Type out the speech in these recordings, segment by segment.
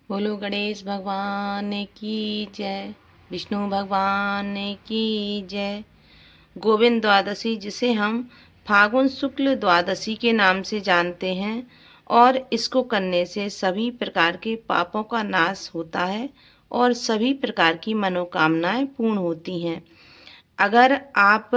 बोलो गणेश भगवान की जय, विष्णु भगवान की जय। गोविंद द्वादशी, जिसे हम फागुन शुक्ल द्वादशी के नाम से जानते हैं, और इसको करने से सभी प्रकार के पापों का नाश होता है और सभी प्रकार की मनोकामनाएं पूर्ण होती हैं। अगर आप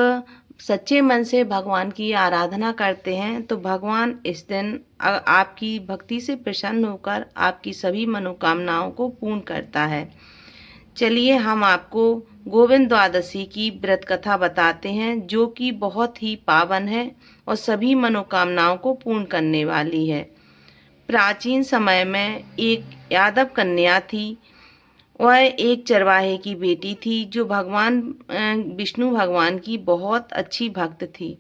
सच्चे मन से भगवान की आराधना करते हैं तो भगवान इस दिन आपकी भक्ति से प्रसन्न होकर आपकी सभी मनोकामनाओं को पूर्ण करता है। चलिए हम आपको गोविंद द्वादशी की व्रत कथा बताते हैं, जो कि बहुत ही पावन है और सभी मनोकामनाओं को पूर्ण करने वाली है। प्राचीन समय में एक यादव कन्या थी। वह एक चरवाहे की बेटी थी जो भगवान विष्णु भगवान की बहुत अच्छी भक्त थी।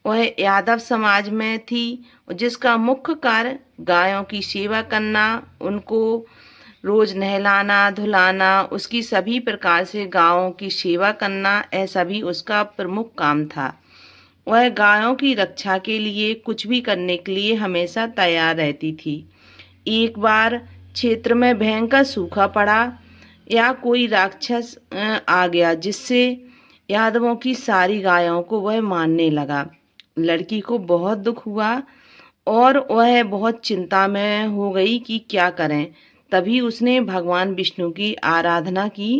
वह यादव समाज में थी, जिसका मुख्य कार्य गायों की सेवा करना, उनको रोज नहलाना धुलाना, उसकी सभी प्रकार से गायों की सेवा करना, ऐसा भी उसका प्रमुख काम था। वह गायों की रक्षा के लिए कुछ भी करने के लिए हमेशा तैयार रहती थी। एक बार क्षेत्र में भयंकर सूखा पड़ा या कोई राक्षस आ गया, जिससे यादवों की सारी गायों को वह मारने लगा। लड़की को बहुत दुख हुआ और वह बहुत चिंता में हो गई कि क्या करें। तभी उसने भगवान विष्णु की आराधना की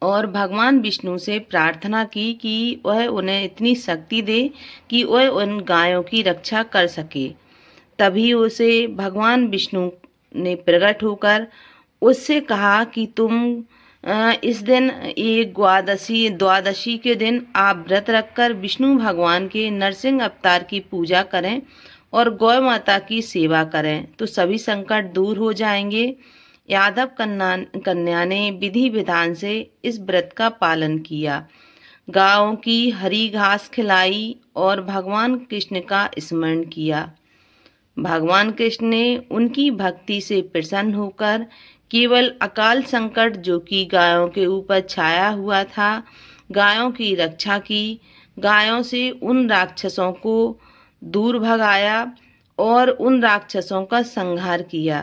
और भगवान विष्णु से प्रार्थना की कि वह उन्हें इतनी शक्ति दे कि वह उन गायों की रक्षा कर सके। तभी उसे भगवान विष्णु ने प्रकट होकर उससे कहा कि तुम इस दिन एक द्वादशी के दिन आप व्रत रखकर विष्णु भगवान के नरसिंह अवतार की पूजा करें और गौ माता की सेवा करें तो सभी संकट दूर हो जाएंगे। यादव कन्या ने विधि विधान से इस व्रत का पालन किया, गायों की हरी घास खिलाई और भगवान कृष्ण का स्मरण किया। भगवान कृष्ण ने उनकी भक्ति से प्रसन्न होकर केवल अकाल संकट जो कि गायों के ऊपर छाया हुआ था, गायों की रक्षा की, गायों से उन राक्षसों को दूर भगाया और उन राक्षसों का संहार किया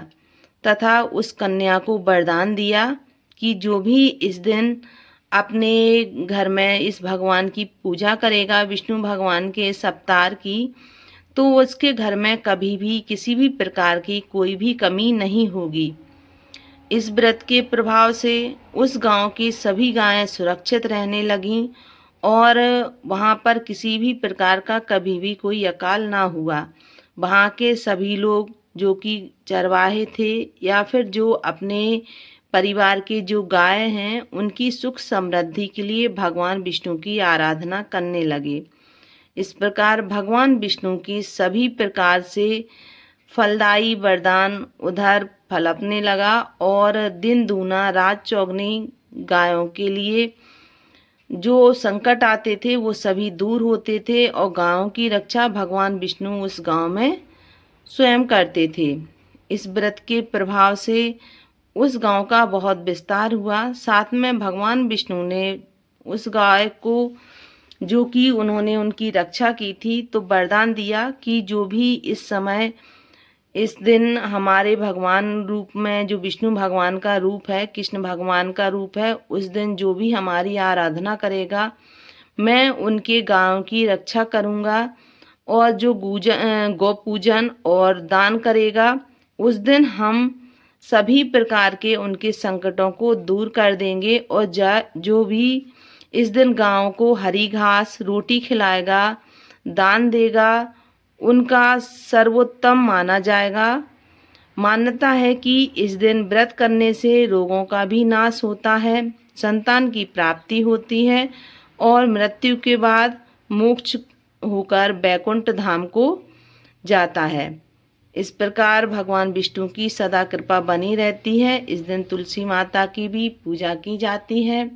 तथा उस कन्या को वरदान दिया कि जो भी इस दिन अपने घर में इस भगवान की पूजा करेगा, विष्णु भगवान के इस अवतार की, तो उसके घर में कभी भी किसी भी प्रकार की कोई भी कमी नहीं होगी। इस व्रत के प्रभाव से उस गांव की सभी गायें सुरक्षित रहने लगीं और वहां पर किसी भी प्रकार का कभी भी कोई अकाल ना हुआ। वहां के सभी लोग जो कि चरवाहे थे या फिर जो अपने परिवार के जो गाय हैं, उनकी सुख समृद्धि के लिए भगवान विष्णु की आराधना करने लगे। इस प्रकार भगवान विष्णु की सभी प्रकार से फलदायी वरदान उधर फलकने लगा और दिन दूना रात चौगनी गायों के लिए जो संकट आते थे वो सभी दूर होते थे और गायों की रक्षा भगवान विष्णु उस गांव में स्वयं करते थे। इस व्रत के प्रभाव से उस गांव का बहुत विस्तार हुआ। साथ में भगवान विष्णु ने उस गाय को, जो कि उन्होंने उनकी रक्षा की थी, तो वरदान दिया कि जो भी इस समय इस दिन हमारे भगवान रूप में, जो विष्णु भगवान का रूप है, कृष्ण भगवान का रूप है, उस दिन जो भी हमारी आराधना करेगा, मैं उनके गायों की रक्षा करूँगा और जो गौ पूजन और दान करेगा, उस दिन हम सभी प्रकार के उनके संकटों को दूर कर देंगे और जो भी इस दिन गायों को हरी घास रोटी खिलाएगा, दान देगा, उनका सर्वोत्तम माना जाएगा। मान्यता है कि इस दिन व्रत करने से रोगों का भी नाश होता है, संतान की प्राप्ति होती है और मृत्यु के बाद मोक्ष होकर बैकुंठ धाम को जाता है। इस प्रकार भगवान विष्णु की सदा कृपा बनी रहती है। इस दिन तुलसी माता की भी पूजा की जाती है।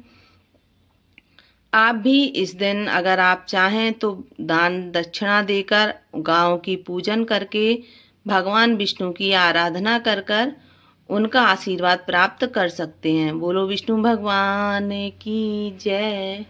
आप भी इस दिन अगर आप चाहें तो दान दक्षिणा देकर, गायों की पूजन करके, भगवान विष्णु की आराधना कर कर उनका आशीर्वाद प्राप्त कर सकते हैं। बोलो विष्णु भगवान की जय।